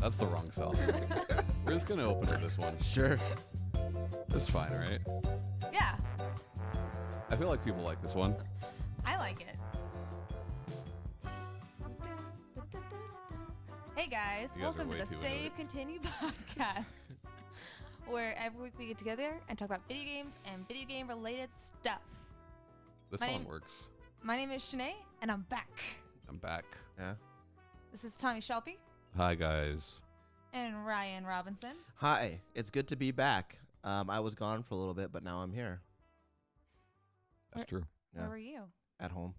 That's the wrong song. We're just gonna open with this one. Sure. It's fine, right? Yeah, I feel like people like this one. I like it. Hey guys, You guys are welcome to way the too into Save it. Continue podcast, where every week we get together and talk about video games and video game related stuff. This My song name- works. My name is Shanee, and I'm back. I'm back. Yeah. This is Tommy Shelby Hi, guys. and Ryan Robinson. Hi. It's good to be back. I was gone for a little bit, but now I'm here That's true. Yeah. Where were you? at home.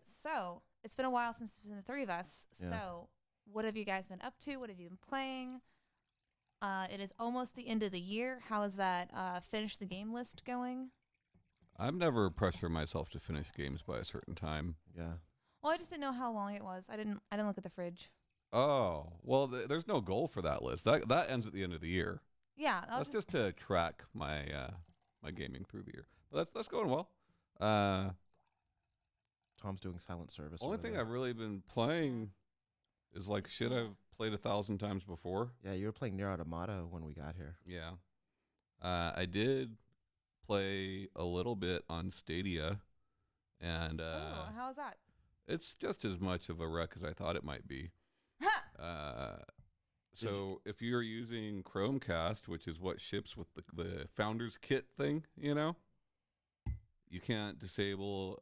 So it's been a while since it's been the three of us. Yeah. So what have you guys been up to? What have you been playing? It is almost the end of the year. How is that finish the game list going? I've never pressured myself to finish games by a certain time. Yeah. Well, I just didn't know how long it was. I didn't look at the fridge. Oh, well, there's no goal for that list. That ends at the end of the year. Yeah, that was That's just to track my my gaming through the year. But that's going well. Tom's doing silent service. Only over thing there. I've really been playing is like shit I've played 1,000 times before. Yeah, you were playing Near Automata when we got here. Yeah. I did play a little bit on Stadia, and oh, how was that? it's just as much of a wreck as I thought it might be. So if you're using Chromecast, which is what ships with the Founders Kit thing, you can't disable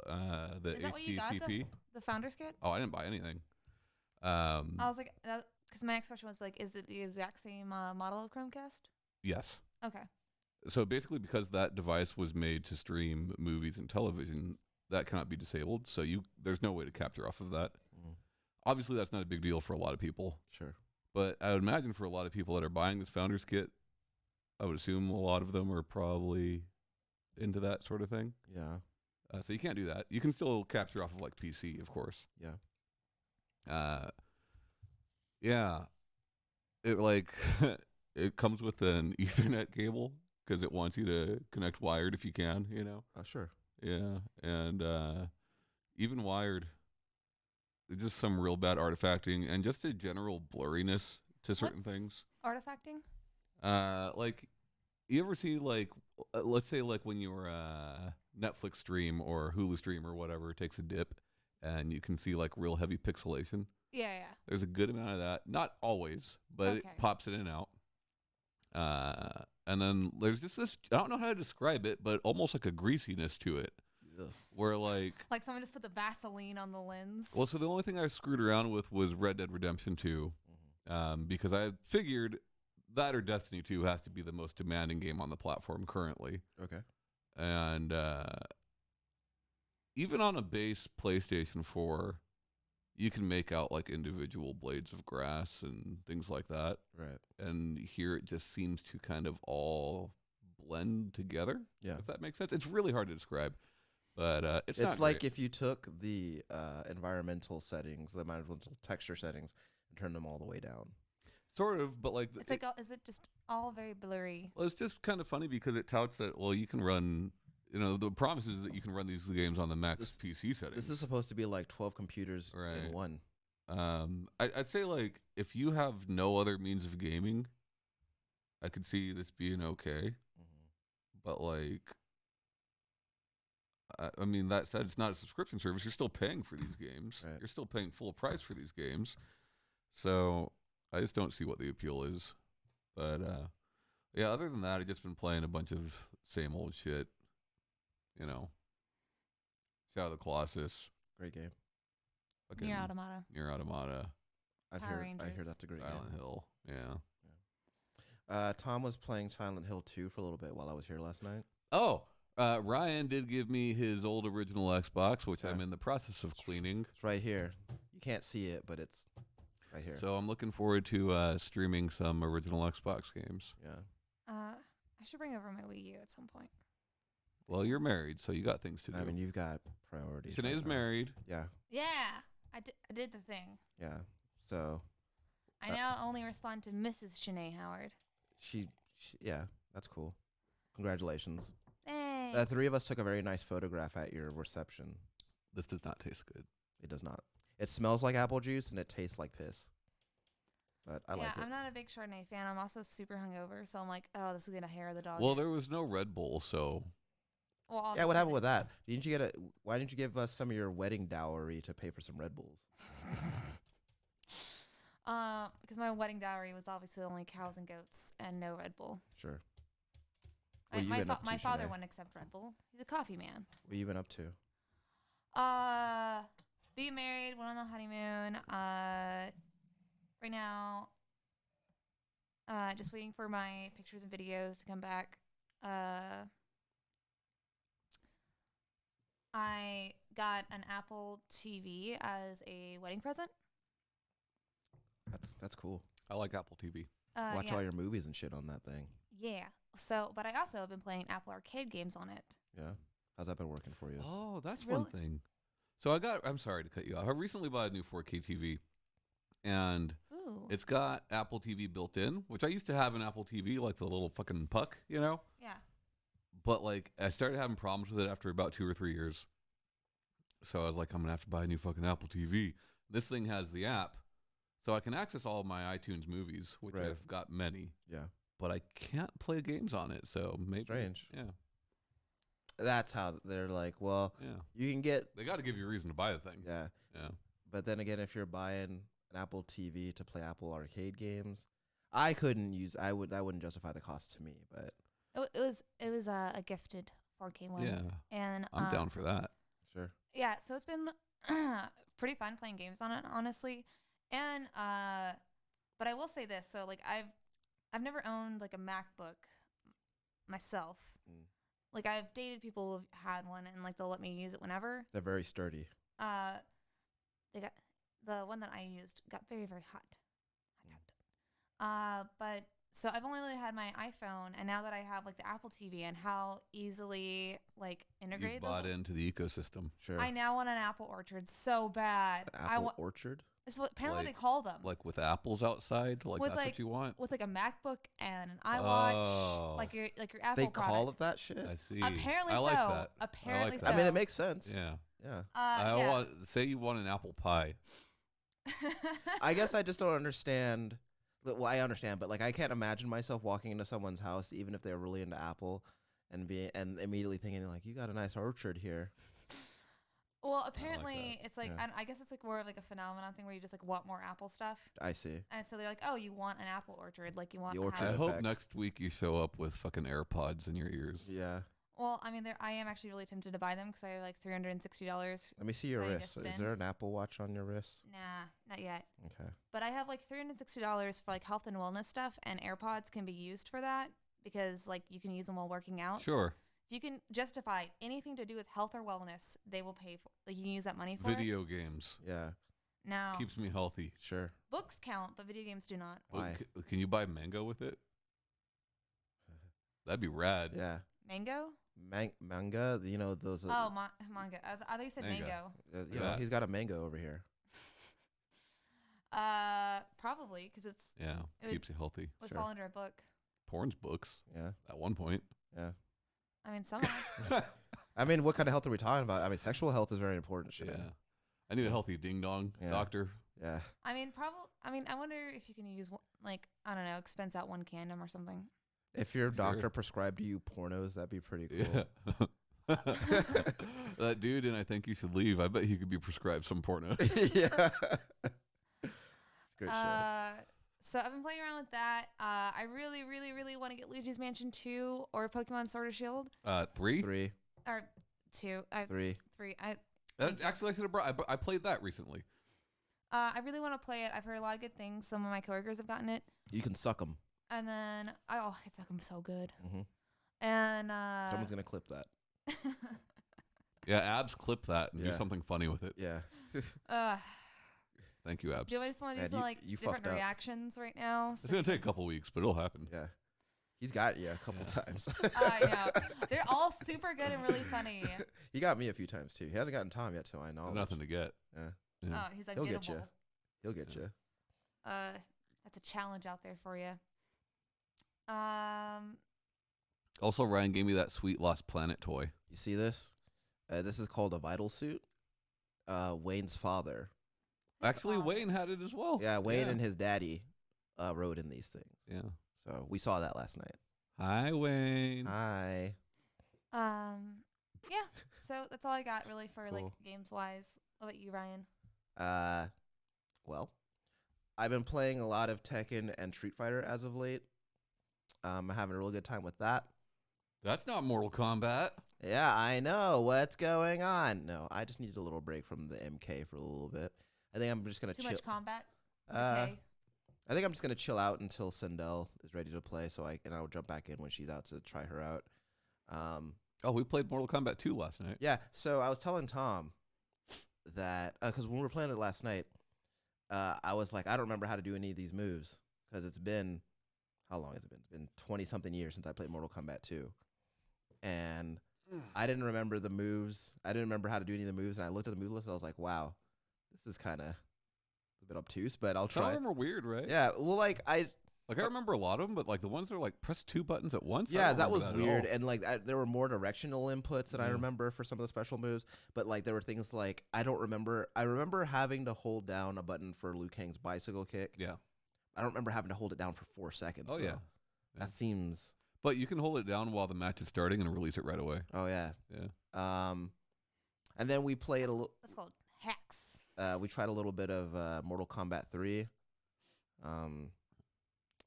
the Is that what you got, HDCP. the Founders Kit? Oh, I didn't buy anything. I was like, because my next question was like, is it the exact same model of Chromecast? Yes. Okay. So basically, because that device was made to stream movies and television, that cannot be disabled. So there's no way to capture off of that. Mm, Obviously, that's not a big deal for a lot of people. sure. But I would imagine for a lot of people that are buying this Founders Kit, I would assume a lot of them are probably into that sort of thing. Yeah. So you can't do that. You can still capture off of like PC, of course. Yeah. Yeah. It like it comes with an Ethernet cable because it wants you to connect wired if you can, Sure. Yeah, and even wired, just some real bad artifacting and just a general blurriness to certain What's things. Artifacting? Like, you ever see like, let's say like when your Netflix stream or Hulu stream or whatever takes a dip, and you can see like real heavy pixelation. Yeah. There's a good amount of that, not always, but it Okay. pops in and out. And then there's just this, I don't know how to describe it, but almost like a greasiness to it, Ugh. where like. Like someone just put the Vaseline on the lens. Well, so the only thing I screwed around with was Red Dead Redemption 2, because I figured that or Destiny 2 has to be the most demanding game on the platform currently. Okay. And even on a base PlayStation 4, you can make out like individual blades of grass and things like that. Right. And here it just seems to kind of all blend together, Yeah. if that makes sense. It's really hard to describe, but it's not like great. if you took the environmental settings, the environmental texture settings, and turned them all the way down. Sort of, but like it's like, is it just all very blurry? well, it's just kind of funny because it touts that you can run. The promise is that you can run these games on the max PC settings. This is supposed to be like 12 computers Right. in one. I'd say like if you have no other means of gaming, I could see this being okay. But like, I mean, that said, it's not a subscription service. You're still paying for these games. Right. You're still paying full price for these games. So I just don't see what the appeal is. But yeah, other than that, I've just been playing a bunch of same old shit. Shadow of the Colossus. Great game. Fucking Near Automata. Nier Automata. I Power heard Rangers. that's a great Silent game. Hill. Yeah. Tom was playing Silent Hill 2 for a little bit while I was here last night. Oh, Ryan did give me his old original Xbox, which I'm Yeah. in the process of cleaning. It's right here. You can't see it, but it's right here. So I'm looking forward to streaming some original Xbox games. Yeah. I should bring over my Wii U at some point. Well, you're married, so you got things to do. I mean, you've got priorities. right Shanee's now. married. Yeah. Yeah, I did the thing. Yeah. So I now only respond to Mrs. Shanee Howard. she yeah, that's cool. Congratulations. Hey. The three of us took a very nice photograph at your reception. This does not taste good. It does not. It smells like apple juice and it tastes like piss. But I like it. I'm not a big Chardonnay fan. I'm also super hungover, so I'm like, oh, this is gonna hair the dog. Well, in. there was no Red Bull, so Well, Yeah, what obviously happened with that? Didn't you get why didn't you give us some of your wedding dowry to pay for some Red Bulls? because my wedding dowry was obviously only cows and goats and no Red Bull. Sure. What you been up to, My father Shanee? wouldn't accept Red Bull. He's a coffee man. What you been up to? Being married, went on the honeymoon. Right now, just waiting for my pictures and videos to come back. I got an Apple TV as a wedding present. That's cool. I like Apple TV. Watch Yeah. all your movies and shit on that thing. Yeah. So, but I also have been playing Apple Arcade games on it. Yeah. How's that been working for you? Oh, that's It's one really- thing. So I'm sorry to cut you off. I recently bought a new 4K TV, and Ooh. it's got Apple TV built in, which I used to have an Apple TV, like the little fucking puck, you know? Yeah. But like I started having problems with it after about 2 or 3 years. So I was like, I'm gonna have to buy a new fucking Apple TV. This thing has the app, so I can access all of my iTunes movies, which Right. I've got many, Yeah. but I can't play games on it. So maybe Strange. Yeah, That's how they're like, well, yeah. you can get They got to give you a reason to buy the thing. yeah. Yeah. But then again, if you're buying an Apple TV to play Apple Arcade games, that wouldn't justify the cost to me, but It was a gifted 4K one. Yeah. And I'm down for that. sure. Yeah, so it's been pretty fun playing games on it, honestly. And but I will say this, so like I've never owned like a MacBook myself. Mm. Like I've dated people who've had one and like they'll let me use it whenever. They're very sturdy. They got the one that I used got very, very hot. But so I've only really had my iPhone, and now that I have like the Apple TV and how easily like You've integrated bought those, into the ecosystem. Sure. I now want an Apple Orchard so bad. An Apple Orchard? This is what apparently what Like- they call them. Like with apples outside, like With, that's like, what you want. With like a MacBook and an iWatch, Oh. like your Apple They call product. it that shit? I see. Apparently I like so. that. Apparently I like so. that. I mean, it makes sense. Yeah. Yeah. Yeah. Say you want an apple pie. I guess I just don't understand. Well, I understand, but like I can't imagine myself walking into someone's house, even if they're really into Apple, and immediately thinking like, "You got a nice orchard here." Well, apparently it's like Yeah. I guess it's like more of like a phenomenon thing where you just like want more Apple stuff, I see. and so they're like, oh, you want an Apple Orchard, like you want The to orchard I have- hope effect. next week you show up with fucking AirPods in your ears. Yeah. Well, I mean, I am actually really tempted to buy them because I have like $360. Let me see your Ready to wrist. Is spend? there an Apple Watch on your wrist? Nah, not yet. Okay. But I have like $360 for like health and wellness stuff, and AirPods can be used for that because like you can use them while working out. Sure. If you can justify anything to do with health or wellness, they will pay for. Like you can use that money for Video games Yeah. it. Now, keeps me healthy. Sure. books count, but video games do not. Why? Can you buy mango with it? That'd be rad. Yeah. Mango? Manga. You know those. Oh, manga. I thought you said Mango. mango. You know, Yeah. he's got a mango over here. Probably because it Yeah. It would- Keeps you healthy. would Sure. fall under a book. Porn's books Yeah. at one point. Yeah. I mean, some. Are. I mean, what kind of health are we talking about? I mean, sexual health is very important. Shit. Yeah. I need a healthy ding dong Yeah. doctor. Yeah. I mean, I wonder if you can use like I don't know, expense out one condom or something. If your Sure. doctor prescribed you pornos, that'd be pretty cool. Yeah. That dude, and I think you should leave. I bet he could be prescribed some porno. yeah. Great show. So I've been playing around with that. I really, really, really want to get Luigi's Mansion 2 or Pokemon Sword or Shield 3. Three. or 2. Three. 3. Actually, I should have brought. I played that recently. I really want to play it. I've heard a lot of good things. Some of my coworkers have gotten it, You can suck them. and then it's like I'm so good. Mm-hmm. And Someone's gonna clip that. Yeah, Abs, clip that and do Yeah. something funny with it. Yeah. Thank you, Abs. do I just want to do Man, some you- like you different fucked up. reactions right now? It's gonna take a couple weeks, but it'll happen. Yeah. He's got you a couple times. I know they're all super good and really funny. He got me a few times too. He hasn't gotten Tom yet, to my knowledge. Nothing to get. Yeah. Yeah. Oh, he's He'll get you. ungettable. He'll get you. That's a challenge out there for you. Also, Ryan gave me that sweet Lost Planet toy. You see this? This is called a vital suit. Wayne's father Actually, awesome. Wayne had it as well. Yeah, Wayne and his daddy rode in these things. Yeah. So we saw that last night. Hi, Wayne. Hi. Yeah. So that's all I got really for like Cool. games wise. What about you, Ryan? Well, I've been playing a lot of Tekken and Street Fighter as of late. I'm having a really good time with that. That's not Mortal Kombat. Yeah, I know. What's going on? No, I just needed a little break from the MK for a little bit. I think I'm just going to Too chill. much combat? Okay. I think I'm just going to chill out until Sindel is ready to play, and I'll jump back in when she's out to try her out. Oh, we played Mortal Kombat 2 last night. Yeah, so I was telling Tom that, because when we were playing it last night, I was like, I don't remember how to do any of these moves, because it's been, how long has it been? It's been 20-something years since I played Mortal Kombat 2. And I didn't remember the moves. I didn't remember how to do any of the moves, and I looked at the move list, and I was like, wow, this is kind of a bit obtuse, but I'll Some try. of them are weird, right? Yeah, well, I remember a lot of them, but like the ones that are like press 2 buttons at once. I yeah, don't that remember was at weird, all. and like there were more directional inputs than I Yeah. remember for some of the special moves. But like there were things like I don't remember. I remember having to hold down a button for Liu Kang's bicycle kick. Yeah. I don't remember having to hold it down for 4 seconds. Oh, though. yeah. That seems. But you can hold it down while the match is starting and release it right away. Oh yeah. Yeah. And then we played a little. That's called hacks. We tried a little bit of Mortal Kombat 3.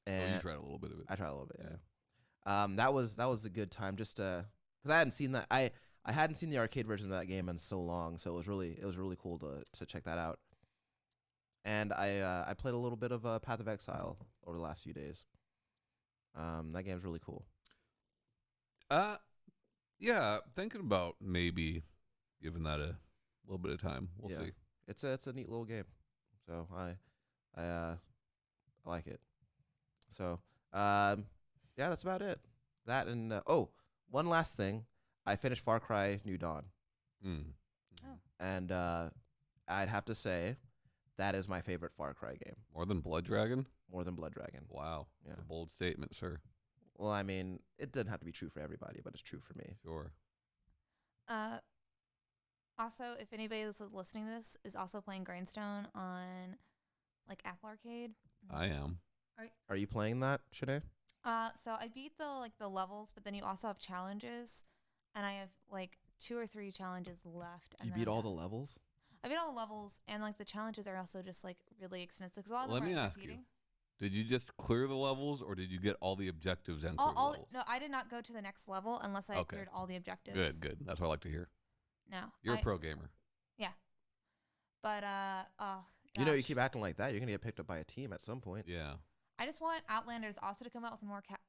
And You tried a little bit of it. I tried a little bit. Yeah. That was a good time just because I hadn't seen that. I hadn't seen the arcade version of that game in so long, so it was really cool to check that out. And I played a little bit of Path of Exile over the last few days. That game's really cool. Yeah, thinking about maybe giving that a little bit of time. We'll Yeah. see. It's a neat little game, so I like it. So yeah, that's about it. That and one last thing, I finished Far Cry New Dawn, Mm. and I'd have to say that is my favorite Far Cry game, More than Blood Dragon? more than Blood Dragon. Wow. Yeah. That's a bold statement, sir. Well, I mean, it doesn't have to be true for everybody, but it's true for me. Sure. Also, if anybody that's listening to this is also playing Grindstone on like Apple Arcade. I am. Are you playing that, Shanee? So I beat the levels, but then you also have challenges, and I have like 2 or 3 challenges left. And You then beat I'm all done. the levels? I beat all the levels, and like the challenges are also just like really expensive. Cause a lot of Let them me are ask you. repeating. Did you just clear the levels, or did you get all the objectives and clear the levels? No, I did not go to the next level unless I Okay. cleared all the objectives. Good. That's what I like to hear. No, You're a pro gamer. but You know, you gosh. keep acting like that, you're gonna get picked up by a team at some point. Yeah. I just want Outlanders also to come out with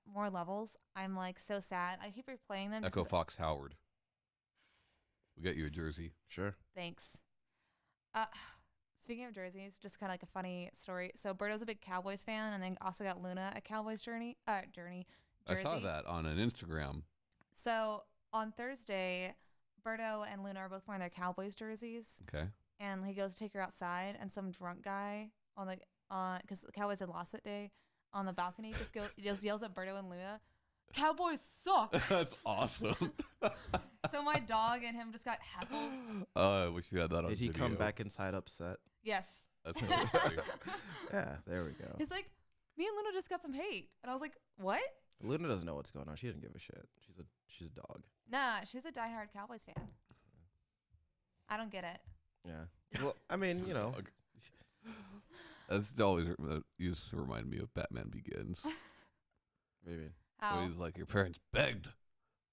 more levels. I'm like so sad. I keep replaying them. just Echo 'cause- Fox Howard. We got you a jersey. Sure. Thanks. Speaking of jerseys, just kind of like a funny story. So Berto's a big Cowboys fan, and then also got Luna a Cowboys jersey. I saw that on an Instagram. So on Thursday, Berto and Luna are both wearing their Cowboys jerseys, Okay. and he goes to take her outside, and some drunk guy on the because the Cowboys had lost that day on the balcony just yells at Berto and Luna, "Cowboys suck." That's awesome. So my dog and him just got heckled. I wish you had that on Did he come video. back inside upset? Yes. That's so funny. Yeah, there we go. He's like, "Me and Luna just got some hate," and I was like, "What?" Luna doesn't know what's going on. She doesn't give a shit. She's a dog. Nah, she's a diehard Cowboys fan. I don't get it. Yeah. Well, I mean, you know. Dog. That's always used to remind me of Batman Begins. Maybe. So How? he's like, your parents begged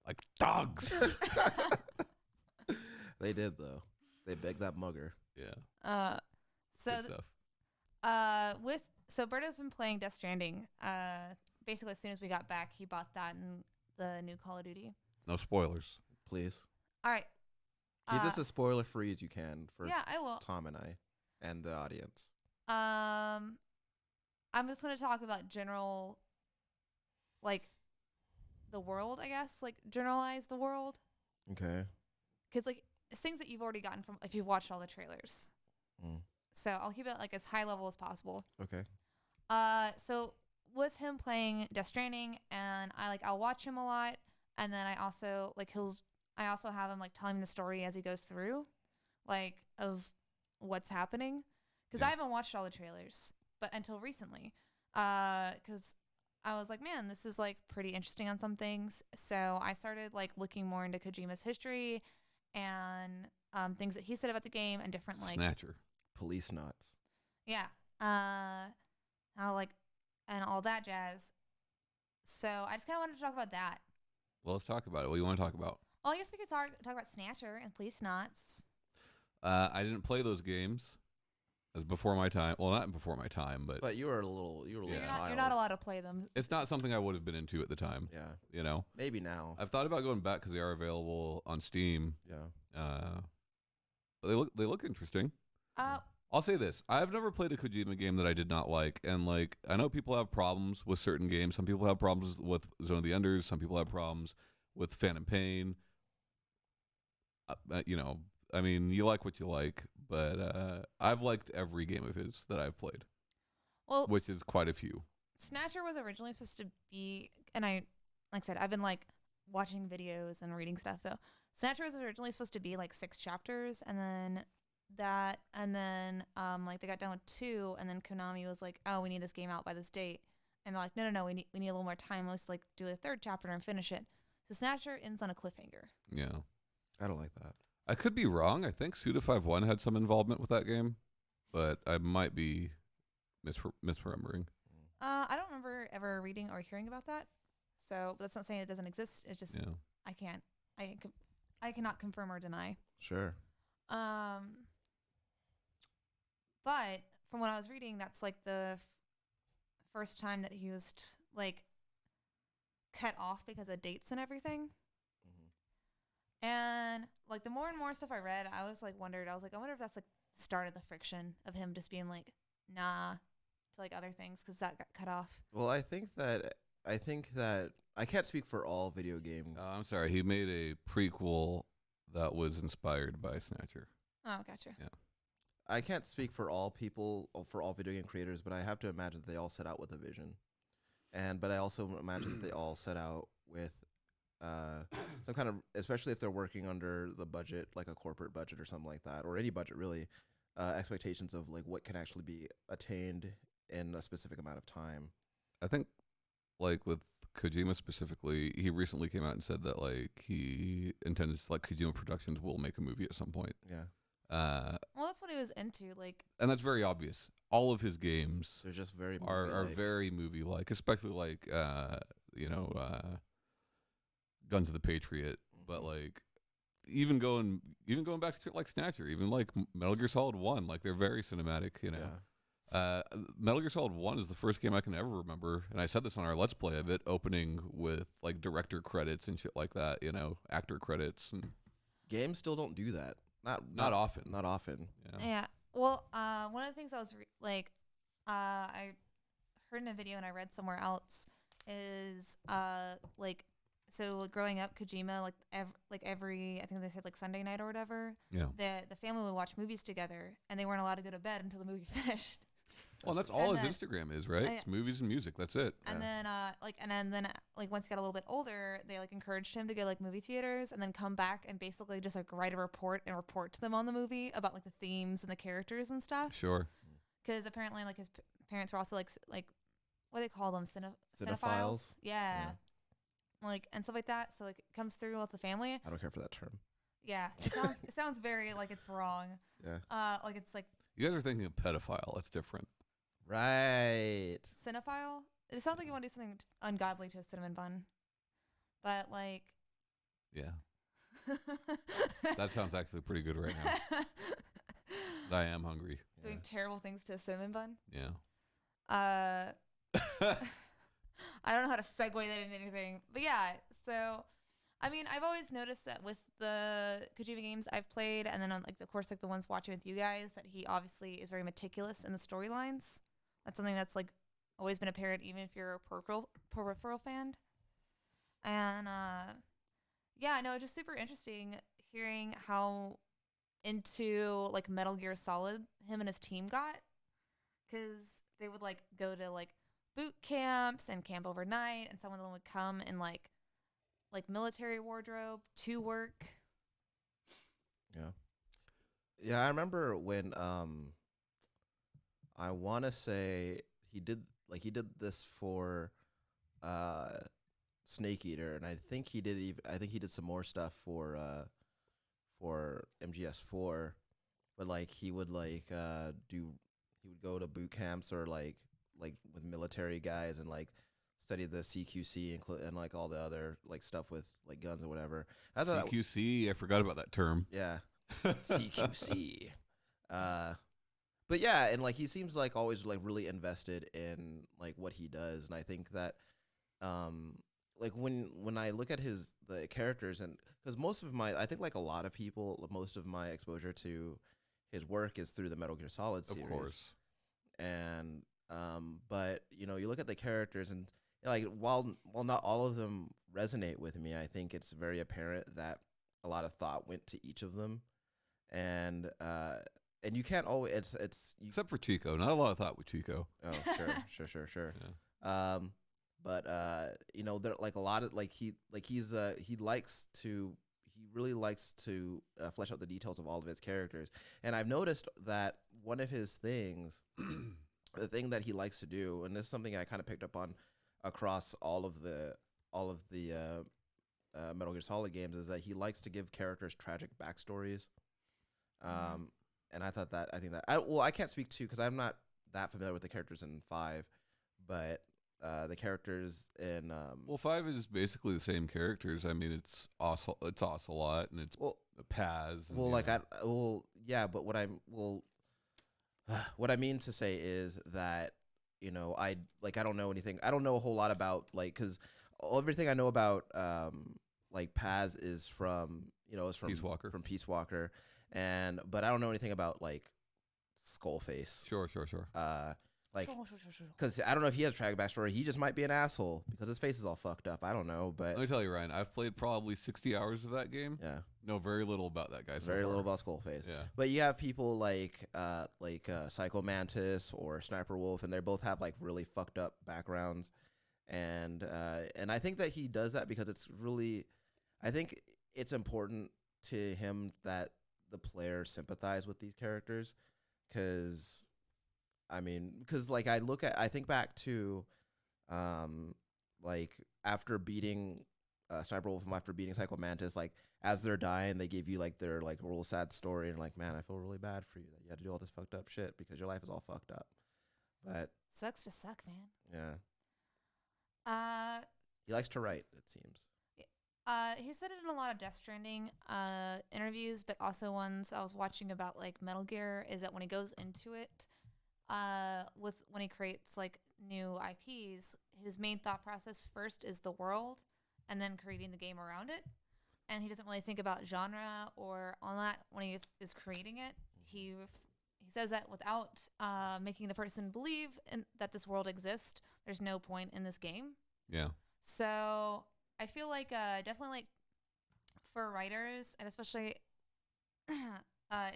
like dogs. They did though. They begged that mugger. Yeah. So Good stuff. So Berto's been playing Death Stranding. Basically as soon as we got back, he bought that and the new Call of Duty. No spoilers. Please. All right. Keep this as spoiler free as you can for Yeah, I will. Tom and I and the audience. I'm just gonna talk about general, like, the world. I guess like generalize the world, Okay. because like it's things that you've already gotten from if you've watched all the trailers. Mm. So I'll keep it like as high level as possible. Okay. So with him playing Death Stranding, and I'll watch him a lot, and then I also have him like telling me the story as he goes through, like of what's happening, because Yeah. I haven't watched all the trailers, but until recently, because I was like, man, this is like pretty interesting on some things. So I started like looking more into Kojima's history and things that he said about the game and different like Snatcher. Police knots. yeah, how like and all that jazz. So I just kind of wanted to talk about that. Well, let's talk about it. What do you want to talk about? Well, I guess we could talk about Snatcher and Police Knots. I didn't play those games. It was before my time. Well, not before my time, but But you were a little Yeah. child. You're not allowed to play them. it's not something I would have been into at the time. Yeah, You know, maybe now. I've thought about going back because they are available on Steam. Yeah. But they look interesting. I'll say this: I've never played a Kojima game that I did not like, and like I know people have problems with certain games. Some people have problems with Zone of the Enders. Some people have problems with Phantom Pain. You know, I mean, you like what you like, but I've liked every game of his that I've played, Well, which is quite a few. Snatcher was originally supposed to be, and like I said, I've been like watching videos and reading stuff though. Snatcher was originally supposed to be like 6 chapters, and then like they got done with 2, and then Konami was like, oh, we need this game out by this date, and they're like, no, we need a little more time. Let's like do a 3rd chapter and finish it. So Snatcher ends on a cliffhanger. Yeah, I don't like that. I could be wrong. I think Suda51 had some involvement with that game, but I might be misremembering. I don't remember ever reading or hearing about that. So that's not saying it doesn't exist. It's just Yeah. I cannot confirm or deny. Sure. But from what I was reading, that's like the first time that he was like cut off because of dates and everything. And like the more and more stuff I read, I was like I wonder if that's like the start of the friction of him just being like, nah, to like other things because that got cut off. Well, I think that I can't speak for all video game. I'm sorry. He made a prequel that was inspired by Snatcher. Oh, gotcha. Yeah. I can't speak for all people or for all video game creators, but I have to imagine that they all set out with a vision, but I also imagine that they all set out with some kind of, especially if they're working under the budget, like a corporate budget or something like that, or any budget really, expectations of like what can actually be attained in a specific amount of time. I think, like with Kojima specifically, he recently came out and said that like he intends, like Kojima Productions will make a movie at some point. Yeah. Well, that's what he was into. Like, And that's very obvious. All of his games They're just very are movie-like. very movie like, especially like Guns of the Patriot. But like even going back to like Snatcher, even like Metal Gear Solid 1, like they're very cinematic. You know. Yeah. Metal Gear Solid 1 is the first game I can ever remember, and I said this on our Let's Play of it, opening with like director credits and shit like that, you know, actor credits, and Games still don't do that. not often. Not often. Yeah. yeah. Well, one of the things I was I heard in a video and I read somewhere else is so growing up, Kojima every I think they said like Sunday night or whatever. Yeah. The family would watch movies together, and they weren't allowed to go to bed until the movie finished. Well, that's all And his then- Instagram is, right? It's movies and music. That's it. And then once he got a little bit older, they like encouraged him to go like movie theaters and then come back and basically just like write a report and report to them on the movie about like the themes and the characters and stuff. Sure. Because apparently like his parents were also like what do they call them, Cinephiles? cinephiles? Yeah. Like and stuff like that. So like it comes through with the family. I don't care for that term. Yeah, it sounds very like it's wrong. Yeah. Like it's like You guys are thinking of pedophile. That's different. Right. cinephile. It sounds like you want to do something ungodly to a cinnamon bun, but like. Yeah. That sounds actually pretty good right now. I am hungry. Doing terrible things to a cinnamon bun. Yeah. I don't know how to segue that into anything, but yeah. So, I mean, I've always noticed that with the Kojima games I've played, and then on like of course like the ones watching with you guys, that he obviously is very meticulous in the storylines. That's something that's like always been apparent, even if you're a peripheral fan. And yeah, no, it's just super interesting hearing how into like Metal Gear Solid him and his team got, because they would like go to like boot camps and camp overnight, and some of them would come in like military wardrobe to work. Yeah. Yeah, I remember when I want to say he did this for uh Snake Eater, and I think he did some more stuff for MGS4, but like he would he would go to boot camps or with military guys and like study the CQC and like all the other like stuff with like guns or whatever. I thought CQC, I forgot about that term. yeah, CQC. But yeah, and like he seems like always like really invested in like what he does, and I think that like when I look at the characters, and because I think like a lot of people, most of my exposure to his work is through the Metal Gear Solid series. Of course. And but you know, you look at the characters, and like while not all of them resonate with me, I think it's very apparent that a lot of thought went to each of them, and you can't always Except for Chico. Not a lot of thought with Chico. Oh, sure. Yeah. But you know, there like a lot of like he really likes to flesh out the details of all of his characters. And I've noticed that one of his things, the thing that he likes to do, and this is something I kind of picked up on across all of the Metal Gear Solid games, is that he likes to give characters tragic backstories. And I think that I can't speak to, because I'm not that familiar with the characters in 5, but the characters in 5 is basically the same characters. I mean, it's Ocelot and it's Paz. And, yeah, but what I mean to say is that, you know, I don't know anything. I don't know a whole lot about because everything I know about like Paz is from Peace Walker. From Peace Walker, but I don't know anything about like Skullface. Sure. Because I don't know if he has a tragic backstory. He just might be an asshole because his face is all fucked up. I don't know, but let me tell you, Ryan, I've played probably 60 hours of that game. Yeah, know very little about that guy. Very little about Skullface. Yeah, but you have people like Psycho Mantis or Sniper Wolf, and they both have like really fucked up backgrounds, and I think that he does that because I think it's important to him that the player sympathize with these characters, because I think back to, like after beating Sniper Wolf, after beating Psycho Mantis, like as they're dying, they give you like their like real sad story, and like, man, I feel really bad for you that you had to do all this fucked up shit because your life is all fucked up. But sucks to suck, man. Yeah. He likes to write, it seems. He said it in a lot of Death Stranding interviews, but also ones I was watching about like Metal Gear, is that when he goes into it, when he creates like new IPs, his main thought process first is the world, and then creating the game around it. And he doesn't really think about genre or all that when he is creating it. He says that without making the person believe that this world exists, there's no point in this game. Yeah. So I feel like definitely like for writers, and especially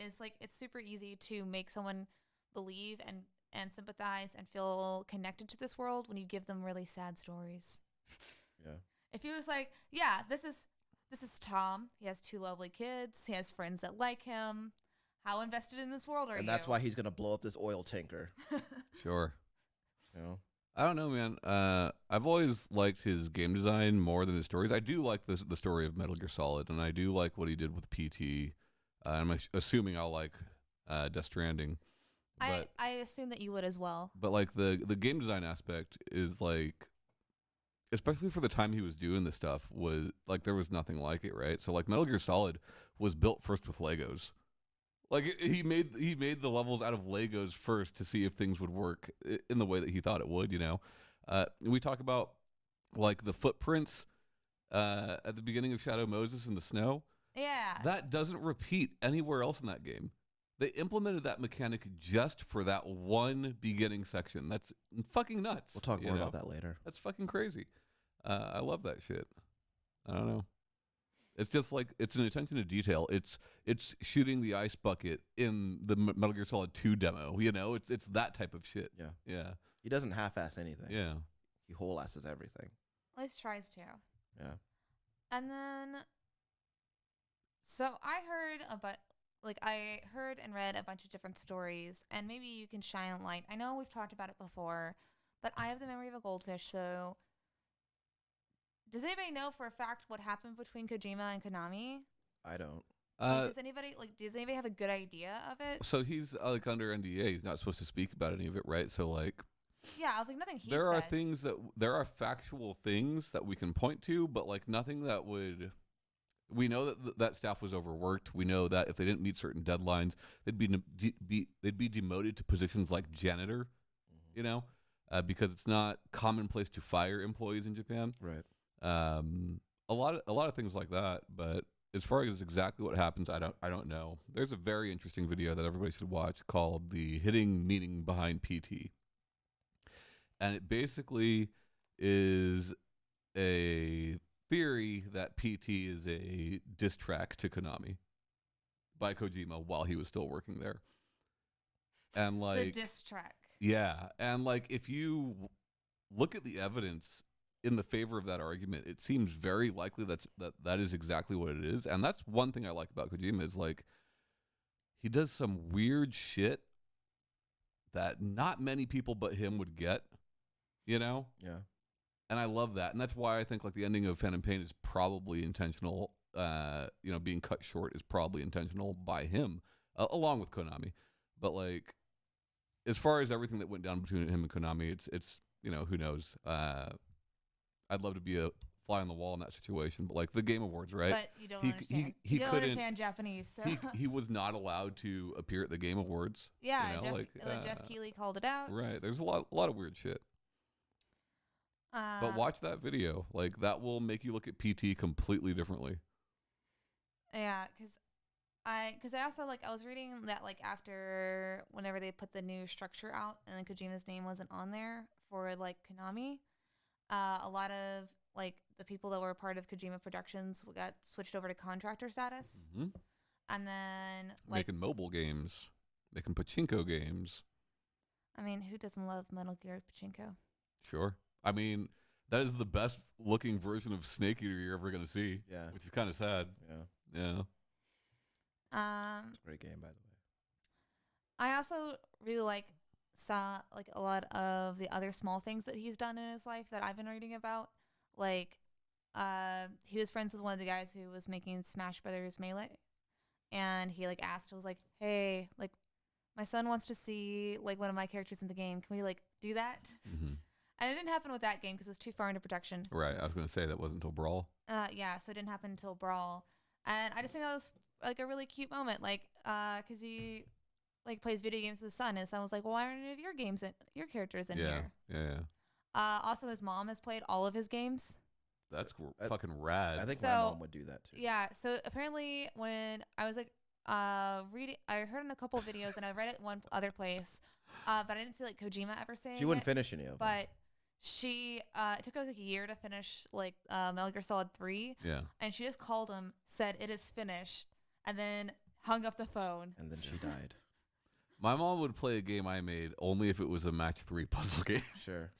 is like it's super easy to make someone believe and sympathize and feel connected to this world when you give them really sad stories. Yeah. If you're just like, yeah, this is Tom. He has 2 lovely kids. He has friends that like him. How invested in this world are you? And that's why he's gonna blow up this oil tanker. Sure. You know? I don't know, man. I've always liked his game design more than his stories. I do like the story of Metal Gear Solid, and I do like what he did with PT. I'm assuming I'll like Death Stranding. But, I assume that you would as well. But like the game design aspect is like, especially for the time he was doing this stuff, was like there was nothing like it, right? So like Metal Gear Solid was built first with Legos. Like he made the levels out of Legos first to see if things would work in the way that he thought it would, you know. We talk about like the footprints at the beginning of Shadow Moses in the snow. Yeah. That doesn't repeat anywhere else in that game. They implemented that mechanic just for that one beginning section. That's fucking nuts. We'll talk more about that later. That's fucking crazy. I love that shit. I don't know. It's just like, it's an attention to detail. It's shooting the ice bucket in the Metal Gear Solid 2 demo. You know, it's that type of shit. Yeah. Yeah. He doesn't half-ass anything. Yeah. He whole-asses everything. At least tries to. Yeah. And then, so I heard about like I heard and read a bunch of different stories, and maybe you can shine a light. I know we've talked about it before, but I have the memory of a goldfish. So, does anybody know for a fact what happened between Kojima and Konami? I don't. Does anybody have a good idea of it? So he's like under NDA. He's not supposed to speak about any of it, right? So like, Yeah, I was like nothing he there are said. things there are factual things that we can point to, but like nothing that would. We know that that staff was overworked. We know that if they didn't meet certain deadlines, they'd be demoted to positions like janitor, you know, because it's not commonplace to fire employees in Japan. Right. A lot of things like that. But as far as exactly what happens, I don't know. There's a very interesting video that everybody should watch called "The Hidden Meaning Behind PT," and it basically is a theory that PT is a diss track to Konami by Kojima while he was still working there. And like It's a diss track. yeah, and like if you look at the evidence in the favor of that argument, it seems very likely that is exactly what it is. And that's one thing I like about Kojima is like he does some weird shit that not many people but him would get, you know? Yeah. And I love that. And that's why I think like the ending of Phantom Pain is probably intentional. Being cut short is probably intentional by him, along with Konami. But like, as far as everything that went down between him and Konami, it's who knows. I'd love to be a fly on the wall in that situation. But like the Game Awards, right? But you don't understand. He you don't couldn't understand Japanese. So. he was not allowed to appear at the Game Awards. Yeah, you know, Jeff Keighley called it out. Right. There's a lot of weird shit. But watch that video. Like that will make you look at PT completely differently. Yeah, because I also I was reading that after whenever they put the new structure out and then Kojima's name wasn't on there for Konami, a lot of the people that were part of Kojima Productions got switched over to contractor status, and then making mobile games, making pachinko games. I mean, who doesn't love Metal Gear Pachinko? Sure. I mean, that is the best looking version of Snake Eater you're ever going to see. Yeah. Which is kind of sad. Yeah. Yeah. It's a great game, by the way. I also really saw a lot of the other small things that he's done in his life that I've been reading about. He was friends with one of the guys who was making Smash Brothers Melee, and he asked, was hey, my son wants to see one of my characters in the game. Can we do that? Mm-hmm. And it didn't happen with that game because it was too far into production. Right. I was going to say that wasn't until Brawl. Yeah, so it didn't happen until Brawl. And I just think that was a really cute moment, because he plays video games with his son, and his son was like, "Well, why aren't any of your characters in here?" Yeah. Also, his mom has played all of his games. That's fucking rad. I think my mom would do that too. Yeah. So apparently, when I was reading, I heard in a couple of videos, and I read it one other place, but I didn't see Kojima ever saying she wouldn't it, finish any of them. But she it took her a year to finish Metal Gear Solid 3. Yeah. And she just called him, said it is finished, and then hung up the phone. And then she died. My mom would play a game I made only if it was a match 3 puzzle game. Sure.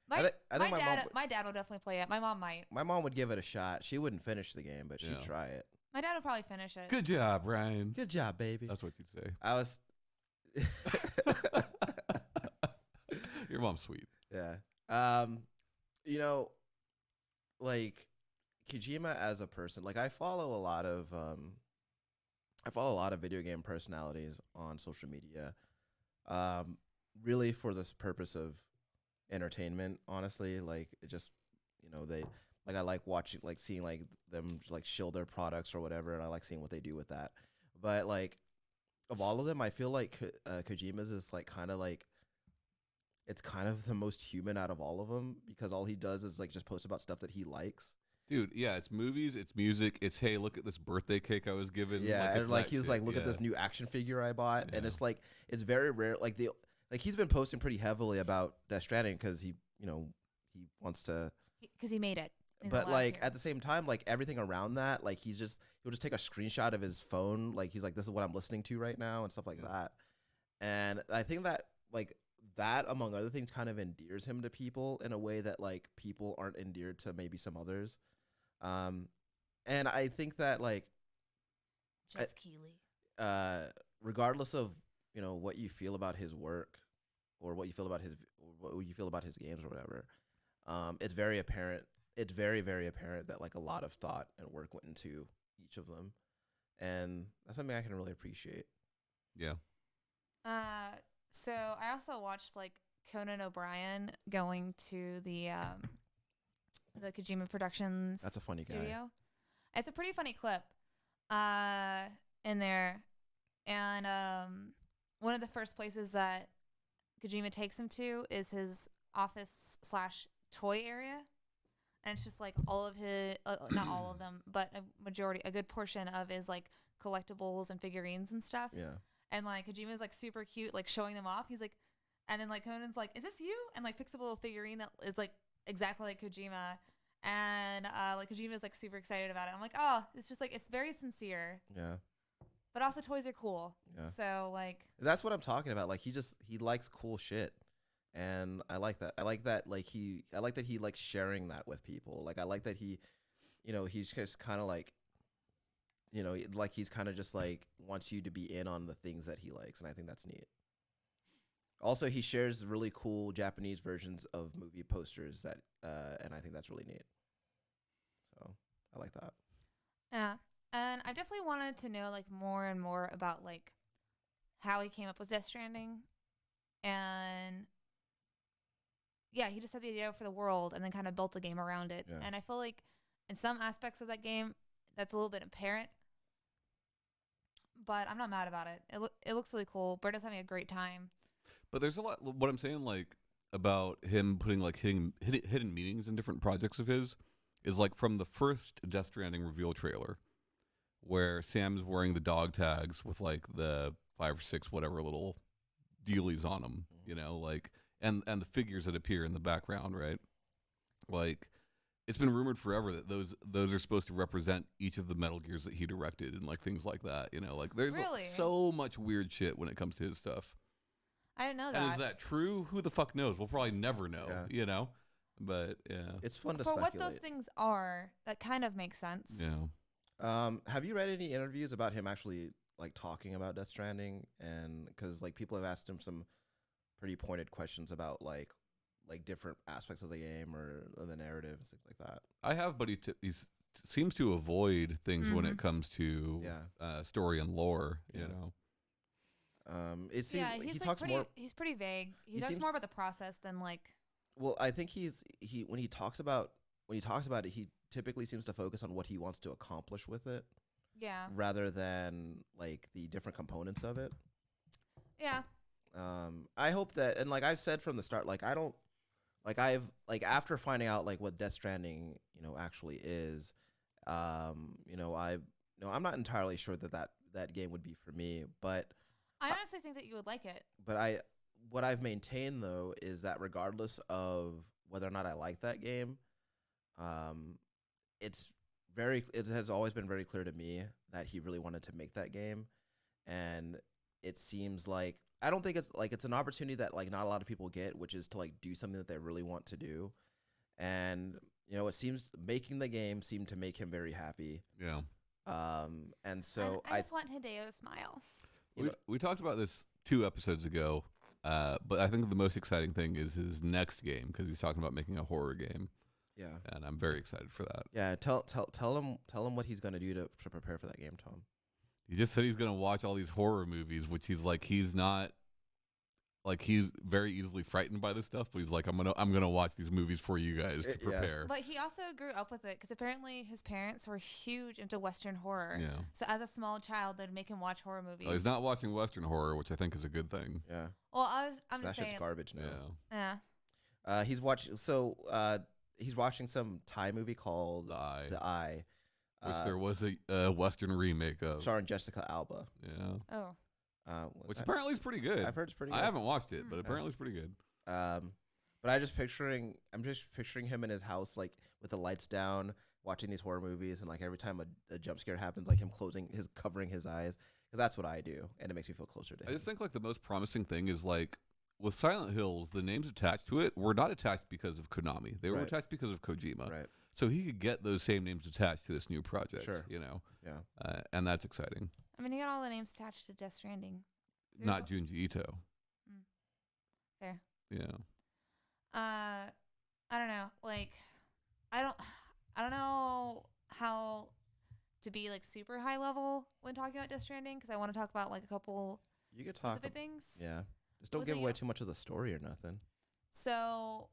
My my dad will definitely play it. My mom might. My mom would give it a shot. She wouldn't finish the game, but she'd Yeah. try it. My dad would probably finish it. Good job, Ryan. Good job, baby. That's what you'd say. I was. Your mom's sweet. Yeah. Kojima as a person, I follow a lot of video game personalities on social media. Really for this purpose of entertainment, honestly. It just, they I like watching, seeing them shill their products or whatever, and I like seeing what they do with that. But of all of them, I feel Kojima's is it's kind of the most human out of all of them, because all he does is just post about stuff that he likes. Dude, yeah, it's movies, it's music, it's hey, look at this birthday cake I was given. Yeah, and he was look at this new action figure I bought, and it's it's very rare. He's been posting pretty heavily about Death Stranding because he wants to, because he made it. But at the same time, everything around that, he'll just take a screenshot of his phone, he's this is what I'm listening to right now and stuff like that. And I think that that, among other things, kind of endears him to people in a way that people aren't endeared to maybe some others. And I think that Jeff Keighley. Regardless of what you feel about his work or what you feel about his games or whatever, it's very apparent. It's very, very apparent that like a lot of thought and work went into each of them, and that's something I can really appreciate. Yeah. So I also watched like Conan O'Brien going to the Kojima Productions. That's a funny studio. guy. It's a pretty funny clip, in there, and one of the first places that Kojima takes him to is his office/toy area, and it's just like all of his, not all of them, but a good portion of his like collectibles and figurines and stuff. Yeah. And like Kojima's like super cute, like showing them off. He's like, and then like Conan's like, "Is this you?" And like picks up a little figurine that is like exactly like Kojima, and like Kojima's like super excited about it. I'm like, oh, it's just like it's very sincere. Yeah. But also toys are cool. Yeah. So like That's what I'm talking about. Like he likes cool shit. And I like that. I like that he likes sharing that with people. Like I like that he's just kind of like like he's kind of just like wants you to be in on the things that he likes, and I think that's neat. Also, he shares really cool Japanese versions of movie posters that and I think that's really neat. So, I like that. yeah. And I definitely wanted to know like more and more about like how he came up with Death Stranding. And yeah, he just had the idea for the world and then kind of built the game around it. Yeah. And I feel like in some aspects of that game, that's a little bit apparent. But I'm not mad about it. It looks really cool. Berta's having a great time. But there's a lot. What I'm saying, like about him putting like hidden meanings in different projects of his, is like from the first Death Stranding reveal trailer, where Sam's wearing the dog tags with like the 5 or 6 whatever little dealies on them, like and the figures that appear in the background, right? Like it's been rumored forever that those are supposed to represent each of the Metal Gears that he directed and like things like that. Like there's Really? so much weird shit when it comes to his stuff. I didn't know And that. is that true? Who the fuck knows? We'll probably never know, But yeah. It's fun to For speculate. what those things are, that kind of makes sense. Yeah. Have you read any interviews about him actually like talking about Death Stranding? And because like people have asked him some pretty pointed questions about like different aspects of the game or the narrative and things like that. I have, but he seems to avoid things when it comes to story and lore. You know. It seems he's he like talks more. He's pretty vague. He talks seems more about the process than like. Well, I think when he talks about it, he typically seems to focus on what he wants to accomplish with it. Yeah. Rather than like the different components of it. Yeah. I hope that, and like I've said from the start, like I don't, like I've like after finding out like what Death Stranding actually is, I'm not entirely sure that game would be for me, but I honestly think that you would like it. But what I've maintained though is that regardless of whether or not I like that game, it has always been very clear to me that he really wanted to make that game, and it seems like I don't think it's an opportunity that like not a lot of people get, which is to like do something that they really want to do, and it seems making the game seemed to make him very happy. Yeah. And so I just want Hideo to smile. We talked about this 2 episodes ago, but I think the most exciting thing is his next game because he's talking about making a horror game. Yeah. And I'm very excited for that. Yeah. Tell him what he's gonna do to prepare for that game, Tom. He just said he's gonna watch all these horror movies, which he's not. Like he's very easily frightened by this stuff, but he's like, I'm gonna watch these movies for you guys to prepare. But he also grew up with it because apparently his parents were huge into Western horror. Yeah. So as a small child, they'd make him watch horror movies. Oh, he's not watching Western horror, which I think is a good thing. Yeah. Well, I'm that just saying. shit's garbage now. Yeah. He's watching. So he's watching some Thai movie called The Eye, which there was a Western remake of, starring Jessica Alba. Yeah. Oh. Which apparently is pretty good. I've heard it's pretty good. I haven't watched it, but apparently it's pretty good. But I'm just picturing him in his house, like with the lights down, watching these horror movies, and like every time a jump scare happens, like him covering his eyes, because that's what I do, and it makes me feel closer to him. I just think like the most promising thing is like with Silent Hills, the names attached to it were not attached because of Konami; they were attached because of Kojima. Right. So he could get those same names attached to this new project. Sure. You know. Yeah. And that's exciting. I mean, he got all the names attached to Death Stranding. Not Junji Ito. Fair. Yeah. I don't know. Like, I don't know how to be like super high level when talking about Death Stranding because I want to talk about like a couple You could talk. specific things. Yeah. Just don't With give the- away too much of the story or nothing. So,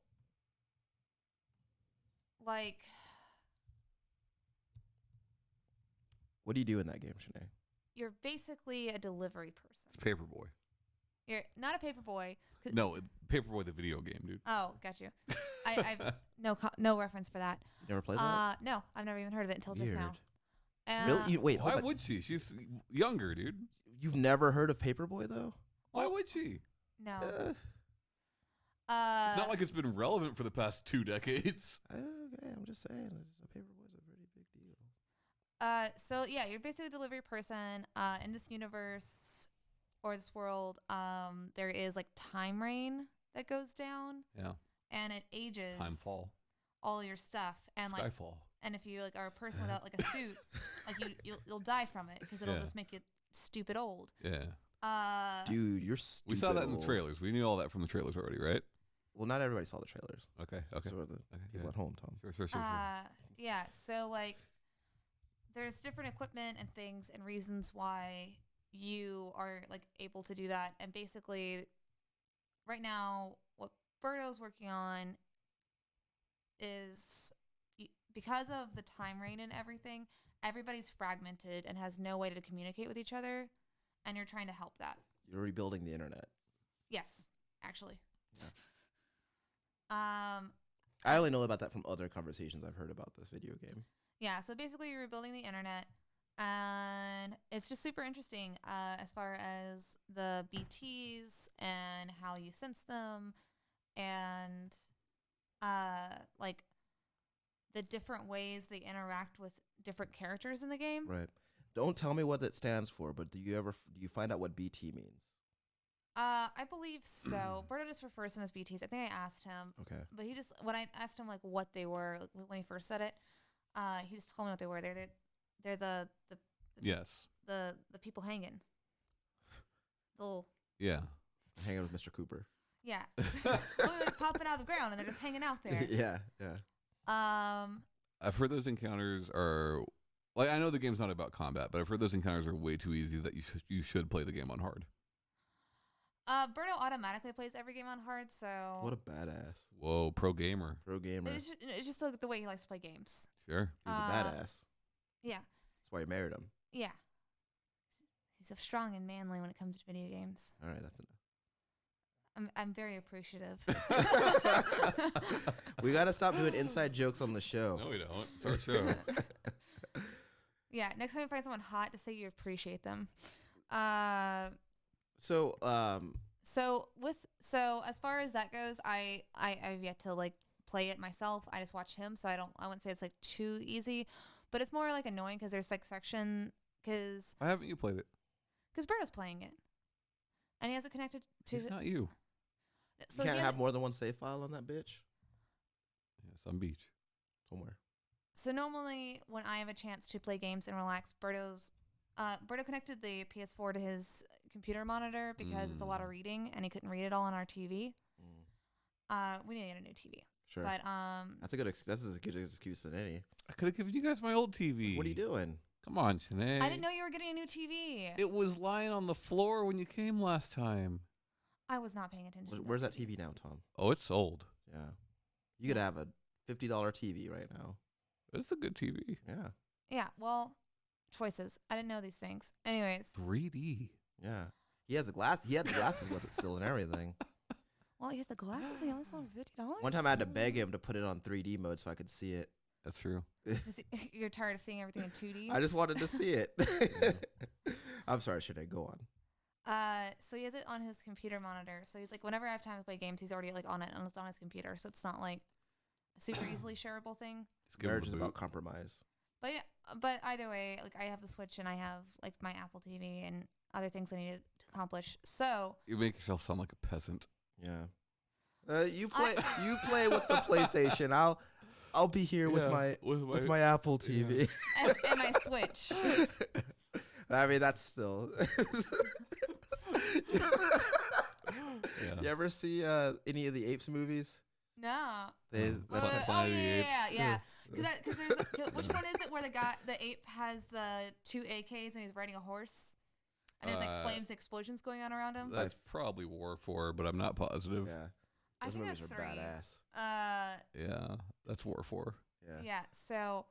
like, What do you do in that game, Shanae? you're basically a delivery person. It's Paperboy. You're not a paper boy. No, Paperboy the video game, dude. Oh, got you. I've no reference for that. You never played that? No, I've never even heard of it until just now. Really? Wait, hold Why on. would she? She's younger, dude. You've never heard of Paperboy though? Why would she? No. It's not like it's been relevant for the past 2 decades. Okay, I'm just saying. Paperboy's a pretty big deal. So yeah, you're basically a delivery person. In this universe or this world, there is like time rain that goes down. Yeah. And it ages Timefall. all your stuff. And like, Skyfall. and if you like are a person without like a suit, like you'll die from it because it'll just make you stupid old. Yeah. Dude, you're stupid. We saw that in the old. trailers. We knew all that from the trailers already, right? Well, not everybody saw the trailers. Okay. Okay. So the people yeah. at home, Tom. Sure. Yeah. So like, there's different equipment and things and reasons why you are like able to do that. And basically, right now, what Birdo's working on is because of the time rain and everything, everybody's fragmented and has no way to communicate with each other. And you're trying to help that. You're rebuilding the internet. Yes, actually. Yeah. I I only know about that from other conversations I've heard about this video game. Yeah, so basically you're rebuilding the internet, and it's just super interesting as far as the BTs and how you sense them, and like the different ways they interact with different characters in the game. Right. Don't tell me what it stands for, but do you find out what BT means? I believe so. Berto just refers to them as BTs. I think I asked him. Okay. But he just, when I asked him like what they were, like, when he first said it, he just told me what they were. They're the Yes. the people hanging. The little, Yeah. Hanging with Mr. Cooper. yeah, like popping out of the ground and they're just hanging out there. Yeah. I've heard those encounters are like, I know the game's not about combat, but I've heard those encounters are way too easy that you should play the game on hard. Berto automatically plays every game on hard, so What a badass. Whoa, pro gamer. Pro gamer. it's just like the way he likes to play games. Sure. He's a badass. Yeah, That's why you married him. yeah. He's so strong and manly when it comes to video games. All right, that's enough. I'm very appreciative. We got to stop doing inside jokes on the show. No, we don't. It's our show. Yeah, next time you find someone hot, to say you appreciate them. So As far as that goes, I've yet to like play it myself. I just watch him, so I wouldn't say it's like too easy, but it's more like annoying because there's like section because Why haven't you played it? Berto's playing it, and he has it connected to. It's not you. So you can't he has have it- more than one save file on that bitch? Yeah, some beach. Somewhere. So normally when I have a chance to play games and relax, Berto connected the PS4 to his computer monitor because it's a lot of reading and he couldn't read it all on our TV. We need to get a new TV. Sure. But That's a good that's as good excuse than any. I could have given you guys my old TV. What are you doing? Come on, Shanee. I didn't know you were getting a new TV. It was lying on the floor when you came last time. I was not paying attention. to Where's that TV now, Tom? Oh, it's sold. Yeah. You could have a $50 TV right now. It's a good TV. Yeah. Yeah, well, choices. I didn't know these things. Anyways, 3D. Yeah. He has the glass. He had the glasses with it still and everything. well, you have the glasses. He only sold $50. One time I had to beg him to put it on 3D mode so I could see it. That's true. You're tired of seeing everything in 2D. I just wanted to see it. I'm sorry, should I go on? So he has it on his computer monitor. So he's like, whenever I have time to play games, he's already like on it and it's on his computer. So it's not like a super easily shareable thing. Just give him Marriage a is boot. about compromise. But yeah, but either way, like I have the Switch and I have like my Apple TV and other things I needed to accomplish. So You make yourself sound like a peasant. Yeah. You play with the PlayStation. I'll be here with my Apple TV. And my Switch. I mean, that's still. You ever see any of the Apes movies? No. That's Oh, Planet of the Apes. yeah. Because which one is it where the ape has the 2 AKs and he's riding a horse, and there's like flames, and explosions going on around him. That's probably War 4, but I'm not positive. Yeah. I Those think movies that's are 3. badass. Yeah, that's War 4. Yeah. So.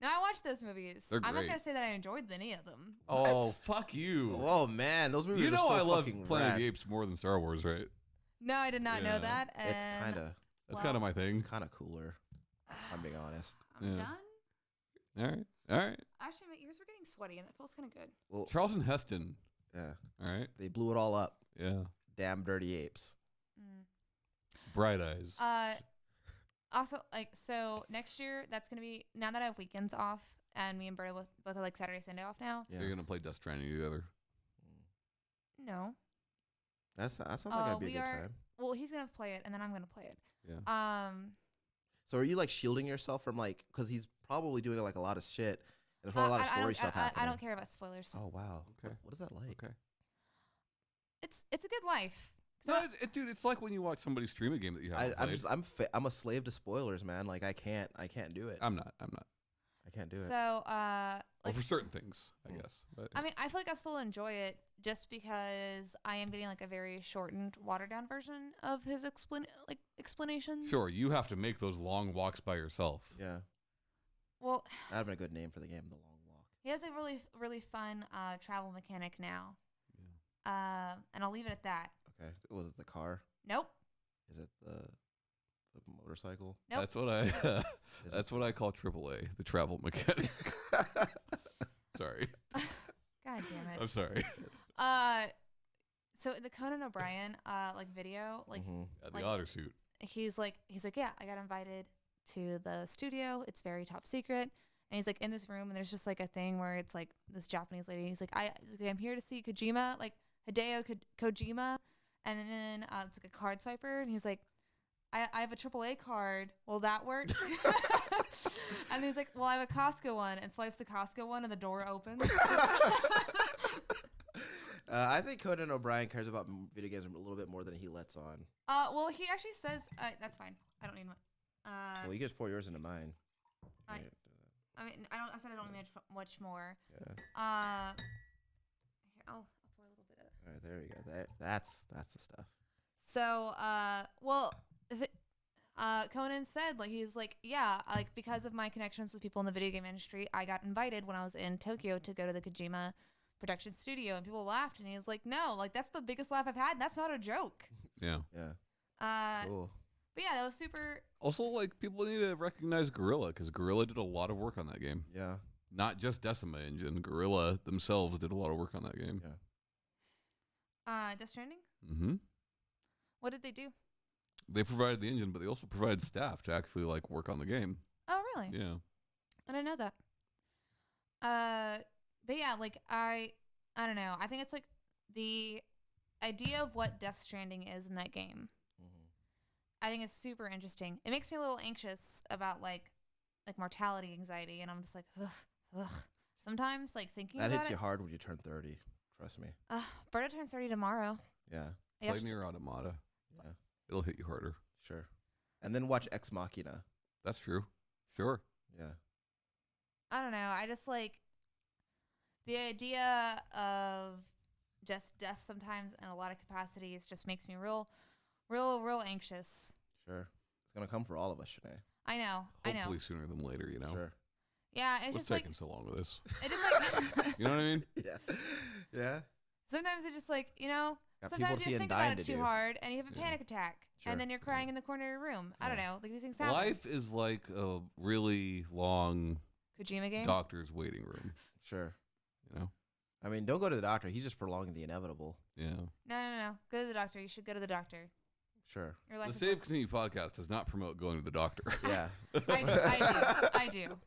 No, I watched those movies. They're I'm not great. gonna say that I enjoyed any of them. Oh, fuck you. Oh man, those movies You know are so I love fucking Planet of rad. the Apes more than Star Wars, right? No, I did not know Yeah. that. And It's kind of That's kind of my thing. it's kind of cooler. I'm being honest. I'm Yeah. done. All right. Actually, my ears were getting sweaty, and that feels kind of good. Well, Charlton Heston. yeah, All right. they blew it all up. Yeah. Damn dirty apes. Bright Eyes. Also, like, so next year, that's gonna be now that I have weekends off, and me and Berta both are like Saturday, Sunday off now. Yeah, You're gonna play Death Stranding together. No. that sounds like that'd be a good time. Well, he's gonna play it, and then I'm gonna play it. Yeah. So are you like shielding yourself from like, because he's probably doing like a lot of shit, and there's probably a lot of story stuff happening. I don't care about spoilers. Oh wow. Okay. What is that like? Okay. It's a good life. No, dude, it's like when you watch somebody stream a game that you haven't played. I'm a slave to spoilers, man. Like I can't do it. I'm not. I can't do it. So, Well, like, for certain things, I guess. But I mean, I feel like I still enjoy it just because I am getting like a very shortened, watered down version of his explanations. sure, you have to make those long walks by yourself. Yeah, Well, that'd been a good name for the game, The Long Walk. he has a really, really fun travel mechanic now. Yeah. And I'll leave it at that. Okay, was it the car? Nope. Is it the motorcycle? Nope. That's what I. That's what I call AAA, the travel mechanic. Sorry. God damn it. I'm sorry. So the Conan O'Brien like video, like Yeah, the Like- otter suit. he's like, yeah, I got invited to the studio. It's very top secret. And he's like in this room, and there's just like a thing where it's like this Japanese lady. He's like, I'm here to see Kojima, like Hideo Kojima. And then it's like a card swiper, and he's like, I have a AAA card. Will that work? And he's like, well, I have a Costco one, and swipes the Costco one, and the door opens. I think Conan O'Brien cares about video games a little bit more than he lets on. Well, he actually says that's fine. I don't need one. Well, you can just pour yours into mine. I mean, I said I don't need much more. Yeah. Here, I'll pour a little bit of. All right, there we go. That's the stuff. So, Conan said, like, he's like, yeah, like, because of my connections with people in the video game industry, I got invited when I was in Tokyo to go to the Kojima production studio, and people laughed, and he was like, no, like, that's the biggest laugh I've had, and that's not a joke. Yeah. Yeah. Cool. But yeah, that was super. Also, like, people need to recognize Guerrilla, because Guerrilla did a lot of work on that game. Yeah. Not just Decima Engine. Guerrilla themselves did a lot of work on that game. Yeah. Death Stranding? Mm-hmm. What did they do? They provided the engine, but they also provided staff to actually, like, work on the game. Oh, really? Yeah. I didn't know that. But yeah, like, I don't know. I think it's like the idea of what Death Stranding is in that game. I think it's super interesting. It makes me a little anxious about like mortality anxiety, and I'm just like, ugh. Sometimes, like, thinking That about hits it. you hard when you turn 30. Trust me. Berta turns 30 tomorrow. Yeah. Play Nier Automata. Yeah. It'll hit you harder. Sure. And then watch Ex Machina. That's true. Sure. Yeah. I don't know. I just like the idea of just death sometimes in a lot of capacities just makes me real anxious. Sure. It's gonna come for all of us, Shanae. I know. Hopefully sooner than later, you know? Sure. Yeah, it's What's just like taking so long with this? it just like You know what I mean? Yeah. Yeah. sometimes it's just like, you know, Got people sometimes to you see just and think about dying it to too do. hard and you have a Yeah. panic attack Sure. and then you're crying in the corner of your room. I don't know. Like, these things happen. Life is like a really long Kojima game. doctor's waiting room, Sure. you know? I mean, don't go to the doctor. He's just prolonging the inevitable. Yeah. No. Go to the doctor. You should go to the doctor. Sure. Your life The is Save Continue podcast does not promote going to the doctor. Yeah. I do.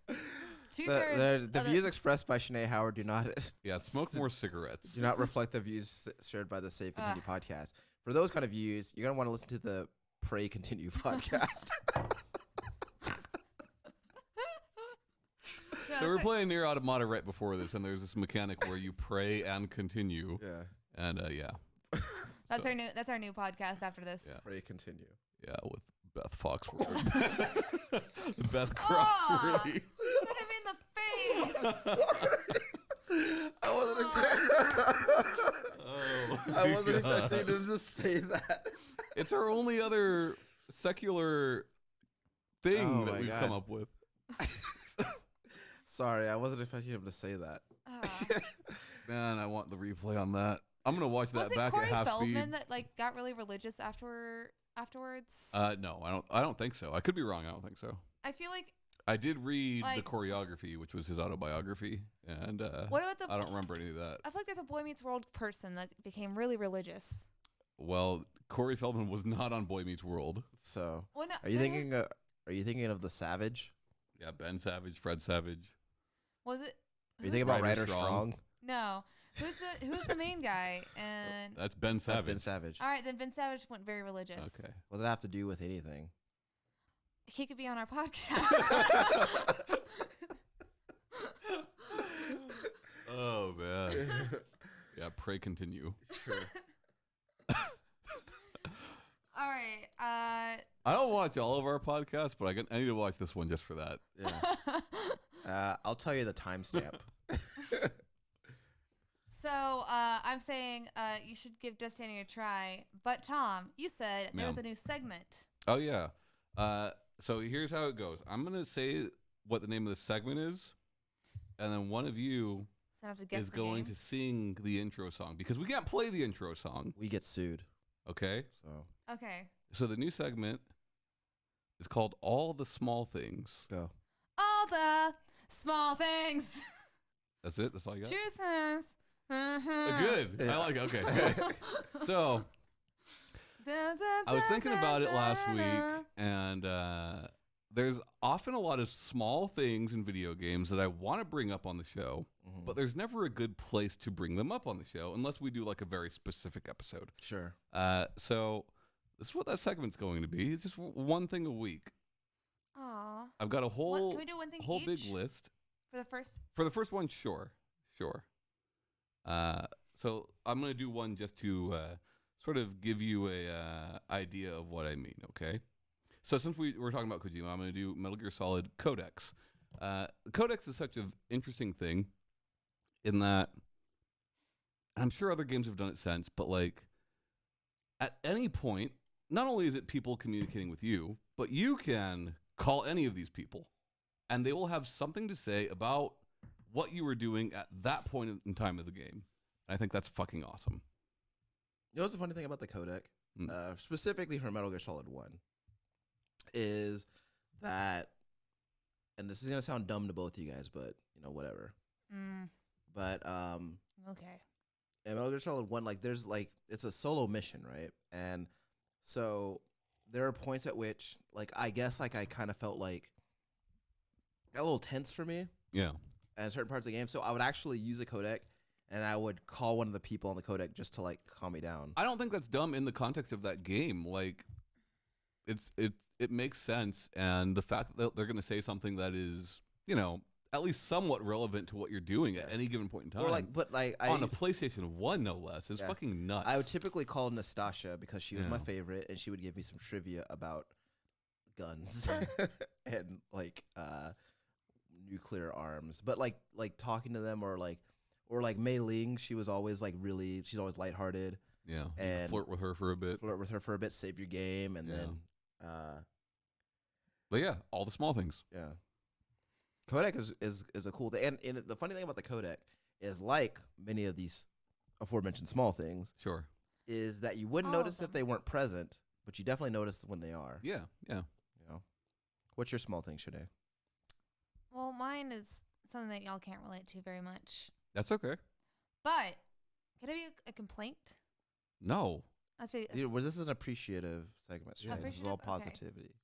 Two-thirds The of views expressed by Shanae Howard do not Yeah, smoke more cigarettes. do not reflect the views shared by the Save Continue podcast. For those kind of views, you're gonna want to listen to the Pray Continue podcast. So we're playing Nier Automata right before this, and there's this mechanic where you pray and continue. Yeah. And yeah. That's our new podcast after this. Yeah. Pray continue. Yeah, with Beth Foxworthy. Beth Crossworthy. Hit him in the face. I wasn't expecting him to say that. It's our only other secular thing that we've come up with. Sorry, I wasn't expecting him to say that. Man, I want the replay on that. I'm gonna watch that back Corey at half Feldman speed. that like got really religious afterwards? No, I don't think so. I could be wrong. I don't think so. I feel like. I did read the Like- choreography, which was his autobiography, and What about the? I don't remember any of that. I feel like there's a Boy Meets World person that became really religious. Well, Corey Feldman was not on Boy Meets World. So, Well, no, are you thinking of the Savage? Yeah, Ben Savage, Fred Savage. Was it? Are you who's thinking about Ryder Ryder Strong? Strong? No. Who's the main guy? And That's Ben That's Savage. Ben Savage. all right, then Ben Savage went very religious. Okay. What does that have to do with anything? He could be on our podcast. Oh man. Yeah, pray continue. Sure. All right. I don't watch all of our podcasts, but I need to watch this one just for that. Yeah. I'll tell you the timestamp. So I'm saying you should give Just Standing a try. But Tom, you said there was a new segment. Oh yeah. So here's how it goes. I'm gonna say what the name of the segment is, and then one of you So I have to guess is the going name. to sing the intro song because we can't play the intro song. We get sued. Okay. So Okay. So the new segment is called All the Small Things. go. All the small things. That's it. That's all you got. Chooses. Good. I like it. Okay. So I was thinking about it last week, and there's often a lot of small things in video games that I want to bring up on the show, but there's never a good place to bring them up on the show unless we do like a very specific episode. Sure. So this is what that segment's going to be. It's just one thing a week. Aw. I've got a whole Can we do one thing whole each big list. for the first? For the first one, sure. So I'm going to do one just to sort of give you a idea of what I mean, okay? So since we're talking about Kojima, I'm going to do Metal Gear Solid Codex. Codex is such an interesting thing in that I'm sure other games have done it since, but like at any point, not only is it people communicating with you, but you can call any of these people and they will have something to say about what you were doing at that point in time of the game. I think that's fucking awesome. You know what's the funny thing about the codec, specifically for Metal Gear Solid 1, is that, and this is going to sound dumb to both of you guys, but, you know, whatever. But, Okay. in Metal Gear Solid 1, like, there's, like, it's a solo mission, right? And so there are points at which, like, I guess, like, I kind of felt like a little tense for me. Yeah. And certain parts of the game. So I would actually use a codec, and I would call one of the people on the codec just to like calm me down. I don't think that's dumb in the context of that game. Like, it makes sense, and the fact that they're going to say something that is, you know, at least somewhat relevant to what you're doing at any given point in time. Or like, but like on a PlayStation 1, no less, is fucking nuts. I would typically call Nastasha because she was my Yeah. favorite, and she would give me some trivia about guns and like nuclear arms. But like talking to them or like Mei Ling, she was always like she's always lighthearted. Yeah, and flirt with her for a bit. Save your game, and then But yeah, all the small things. yeah. Codec is a cool thing, and the funny thing about the codec is, like many of these aforementioned small things, Sure. is that you wouldn't All of notice if them. they weren't present, but you definitely notice when they are. Yeah. You know, what's your small thing, Shanee? Well, mine is something that y'all can't relate to very much. That's okay. But could it be a complaint? No. That's be, Dude, well, this is an appreciative segment, Shanee. This is all Appreciative? Okay. positivity.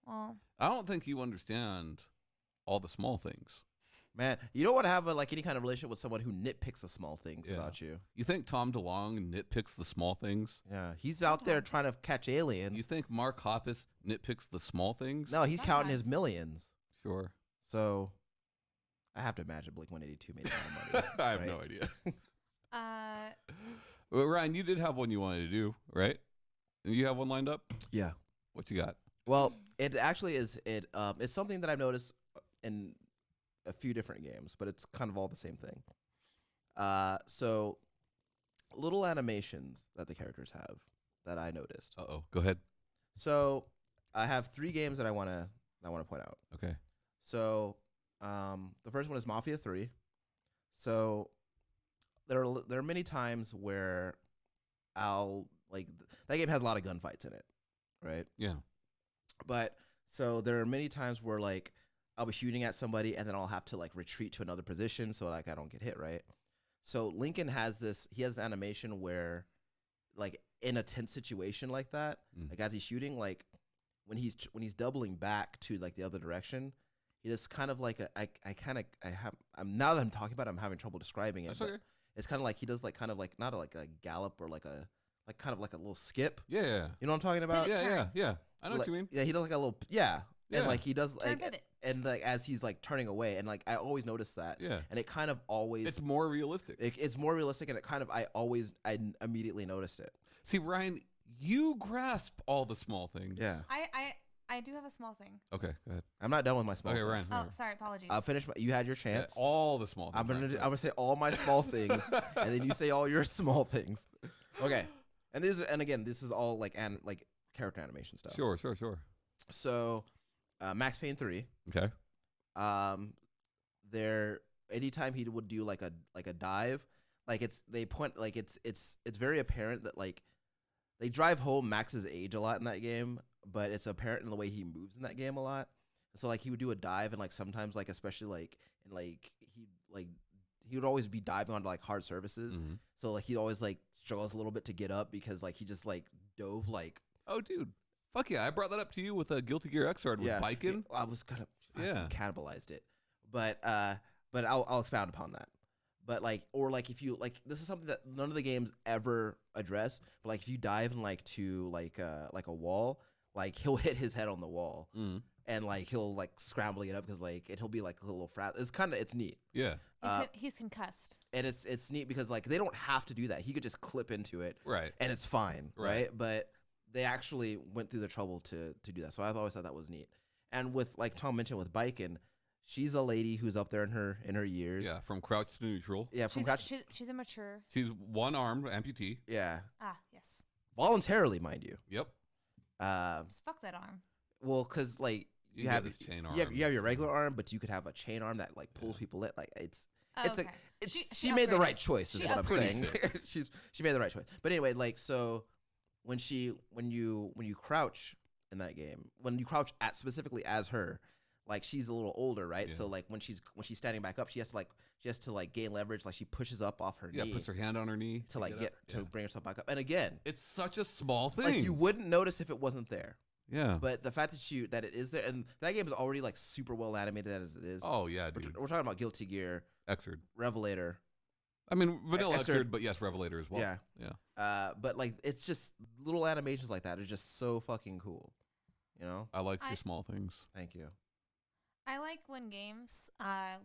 well. I don't think you understand all the small things. Man, you don't want to have like any kind of relationship with someone who nitpicks the small things Yeah. about you. You think Tom DeLonge nitpicks the small things? Yeah, he's out there Sometimes. trying to catch aliens. You think Mark Hoppus nitpicks the small things? No, he's counting his Sometimes. millions. Sure. So I have to imagine Blink 182 made a lot of money. I have right? no idea. Uh, Well, Ryan, you did have one you wanted to do, right? And you have one lined up. Yeah. What you got? Well, it actually is. It's something that I've noticed in a few different games, but it's kind of all the same thing. So little animations that the characters have that I noticed. Go ahead. So I have 3 games that I wanna point out. Okay. So the first one is Mafia 3. So there are many times where I'll that game has a lot of gunfights in it, right? Yeah. But so there are many times where like I'll be shooting at somebody and then I'll have to like retreat to another position so like I don't get hit, right? So Lincoln has this animation where like in a tense situation like that, like as he's shooting, like when he's doubling back to like the other direction, he just kind of like now that I'm talking about it, I'm having trouble describing it. That's But okay. it's kind of like he does like kind of like not like a gallop or like kind of like a little skip. Yeah. You know what I'm talking about? Yeah. I know what you mean. Yeah, he does like a little Yeah. and like he does turn like pivot. and like as he's like turning away and like I always notice that. Yeah. And it kind of always It's more realistic. it's more realistic and it kind of I immediately noticed it. See, Ryan, you grasp all the small things. Yeah. I do have a small thing. Okay, go ahead. I'm not done with my small Okay, things. Ryan. Oh, sorry, apologies. I'll finish you had your Yeah, chance. all the small things. I'm gonna say all my small things and then you say all your small things. Okay. And again, this is all like character animation stuff. Sure. So Max Payne 3. Okay. There anytime he would do like a dive, like it's very apparent that like they drive home Max's age a lot in that game, but it's apparent in the way he moves in that game a lot. So like he would do a dive and like sometimes like especially like and like he would always be diving onto like hard surfaces. Mm-hmm. So like he'd always like struggles a little bit to get up because like he just like dove like Oh, dude. Fuck yeah. I brought that up to you with a Guilty Gear Xrd with biking. I was kind of Yeah. cannibalized it, but I'll expound upon that. But like or like if you like this is something that none of the games ever address. But like if you dive in like to like a wall, like he'll hit his head on the wall. Mm-hmm. And like he'll like scramble it up because like he'll be like a little frat. It's neat. Yeah. He's concussed. And it's neat because like they don't have to do that. He could just clip into it, Right. and it's fine, Right. right? But they actually went through the trouble to do that. So I always thought that was neat. And with like Tom mentioned with biking, she's a lady who's up there in her years. Yeah. From crouch to neutral. Yeah, from crouch. She's immature. She's one-armed amputee. Yeah, Yes. voluntarily, mind you. Yep. Just fuck that arm. Well, because like you get have this chain arm. you have your regular arm, but you could have a chain arm that like pulls people in. Like it's Okay. she made the upgraded. right choice is She what I'm saying. upgraded. she made the right choice. But anyway, like so when you crouch in that game, when you crouch at specifically as her, like she's a little older, right? Yeah. So like when she's standing back up, she has to gain leverage, like she pushes up off her knee Puts her hand on her knee to like get up. to bring herself back up. And again, It's such a small thing. like you wouldn't notice if it wasn't there. Yeah. But the fact that it is there, and that game is already like super well animated as it is. Oh yeah, dude. We're talking about Guilty Gear, Xrd. Revelator. I mean, vanilla Xrd. Xrd, but yes, Revelator as well. Yeah. Yeah. But like it's just little animations like that are just so fucking cool. You know? I like your small things. Thank you. I like when games,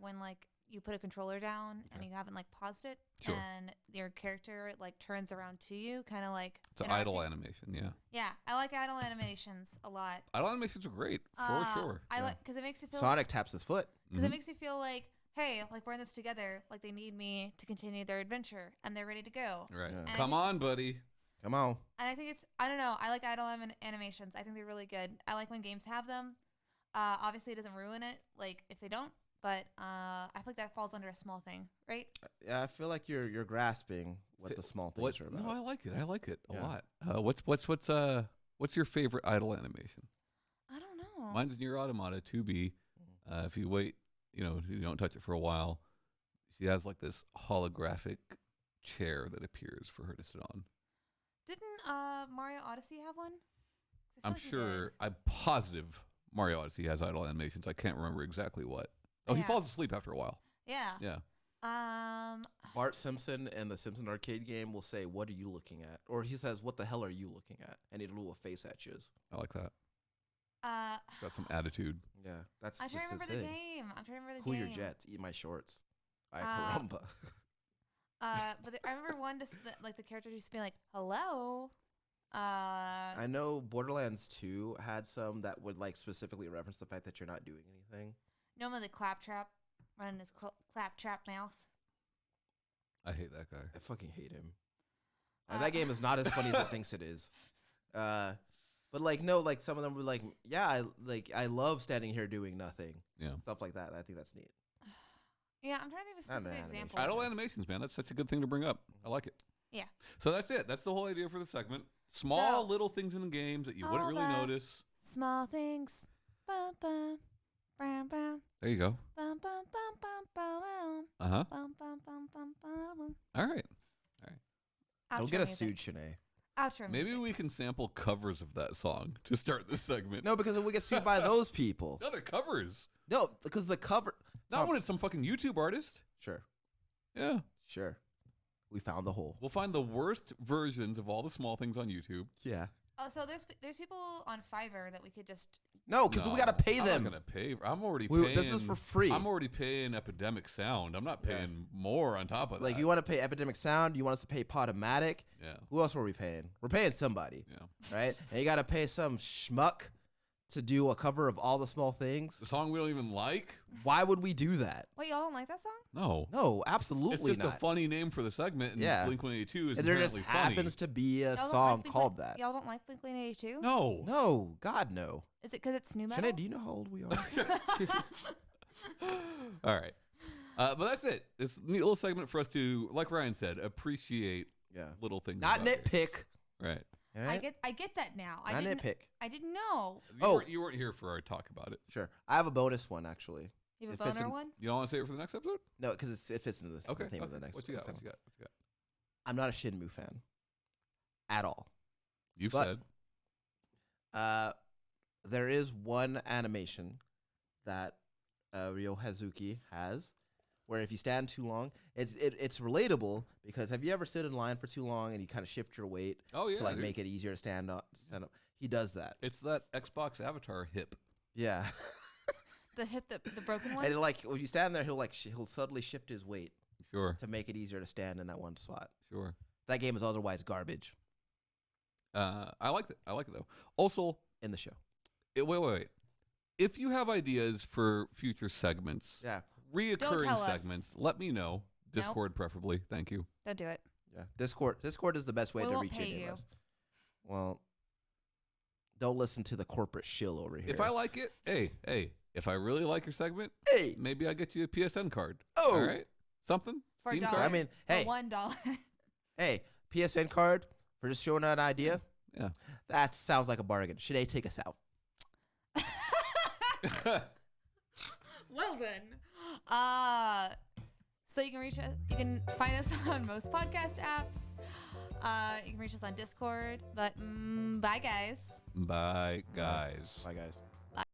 when like you put a controller down and you haven't like paused it, Sure. and your character like turns around to you, kind of like It's an idle interacting. animation. Yeah. Yeah, I like idle animations a lot. Idle animations are great for sure. I Yeah. like because it makes you feel Sonic taps his foot. because it makes you feel like, hey, like we're in this together. Like they need me to continue their adventure, and they're ready to go. Right. Yeah. Come on, buddy. Come on. And I think I don't know. I like idle animations. I think they're really good. I like when games have them. Obviously, it doesn't ruin it, like if they don't. But I feel like that falls under a small thing, right? Yeah, I feel like you're grasping what the small things are about. No, I like it. I like it a Yeah. lot. What's your favorite idle animation? I don't know. Mine's Near Automata 2B. If you wait, you don't touch it for a while, she has like this holographic chair that appears for her to sit on. Didn't Mario Odyssey have one? 'Cause I feel I'm like he sure. did. I'm positive Mario Odyssey has idle animations. I can't remember exactly what. Oh, he Yeah. falls asleep after a while. Yeah. Yeah. Bart Simpson in the Simpson arcade game will say, "What are you looking at?" Or he says, "What the hell are you looking at?" And it'll do a face at you. I like that. Got some attitude. Yeah, that's I'm trying just to his remember the thing. game. I'm trying to remember the Cool game. your jets, eat my shorts. I Uh, caramba. But I remember one just like the character just being like, "Hello." I know Borderlands 2 had some that would like specifically reference the fact that you're not doing anything. No one the claptrap running his claptrap mouth. I hate that guy. I fucking hate him. That game is not as funny as it thinks it is. But like no, like some of them were like, yeah, I love standing here doing nothing. Yeah. Stuff like that. I think that's neat. Yeah, I'm trying to think of a I don't know, specific animation. example. Idle animations, man. That's such a good thing to bring up. I like it. Yeah. So that's it. That's the whole idea for the segment. Small little things in the games that you wouldn't really notice. Small things. Bum, bum, bum, bum, There you go. bum, bum, bum, bum, bum, Uh-huh. bum, bum, bum, bum, bum. All right. Don't Outro get us music. sued, Shanae. Outro Maybe music. we can sample covers of that song to start this segment. No, because then we get sued by those people. No, they're covers. No, because the cover. Not when it's some fucking YouTube artist. Sure, Yeah. sure. We found the hole. We'll find the worst versions of all the small things on YouTube. Yeah. Oh, so there's people on Fiverr that we could just. No, because we gotta pay I'm them. not gonna pay. I'm already paying. This is for free. I'm already paying Epidemic Sound. I'm not Yeah. paying more on top of Like that. you want to pay Epidemic Sound, you want us to pay Podomatic. Yeah. Who else were we paying? We're paying somebody, Yeah. right? And you got to pay some schmuck to do a cover of All the Small Things. The song we don't even like. Why would we do that? Wait, y'all don't like that song? No. No, absolutely It's just not. a funny name for the segment, and Yeah. Blink-182 is And there just inherently funny. happens to be a Y'all don't song like called that. Y'all don't like Blink-182? No. No, God, no. Is it because it's new metal? Shanae, do you know how old we are? All right. But that's it. It's a neat little segment for us to, like Ryan said, appreciate Yeah. little things. Not about it. nitpick. Right. All I right? get that now. I Not didn't nitpick. I didn't know. You weren't here for our talk about it. Sure. I have a bonus one, actually. You have It a fits boner in- one? You don't want to say it for the next episode? No, because it fits into Okay. the theme of the okay. next What you got? segment. What you got? I'm not a Shinmu fan. At all. You've But- said. There is one animation that Ryo Hazuki has, where if you stand too long, it's relatable because have you ever stood in line for too long and you kind of shift your weight Oh yeah. to like dude. make it easier to stand up? He does that. It's that Xbox Avatar hip. Yeah, The hip, the broken one? and like when you stand there, he'll like he'll suddenly shift his weight Sure. to make it easier to stand in that one spot. Sure. That game is otherwise garbage I like it. I like it though. Also, in the show. wait. If you have ideas for future segments, Yeah, Don't reoccurring tell us. segments, let me know. Discord preferably. Thank you. Don't do it. yeah. Discord is the best way We to won't reach pay any you. of us. Well, don't listen to the corporate shill over here. If I like it, hey. If I really like your segment, hey, maybe I get you a PSN card. Oh. All right. Something. For a Steam dollar. card? I mean, For hey, $1. hey, PSN card for just showing an idea. Yeah. That sounds like a bargain. Should they take us out? Well then. So you can reach us. You can find us on most podcast apps. You can reach us on Discord. But bye, guys. Bye, guys. Bye, guys.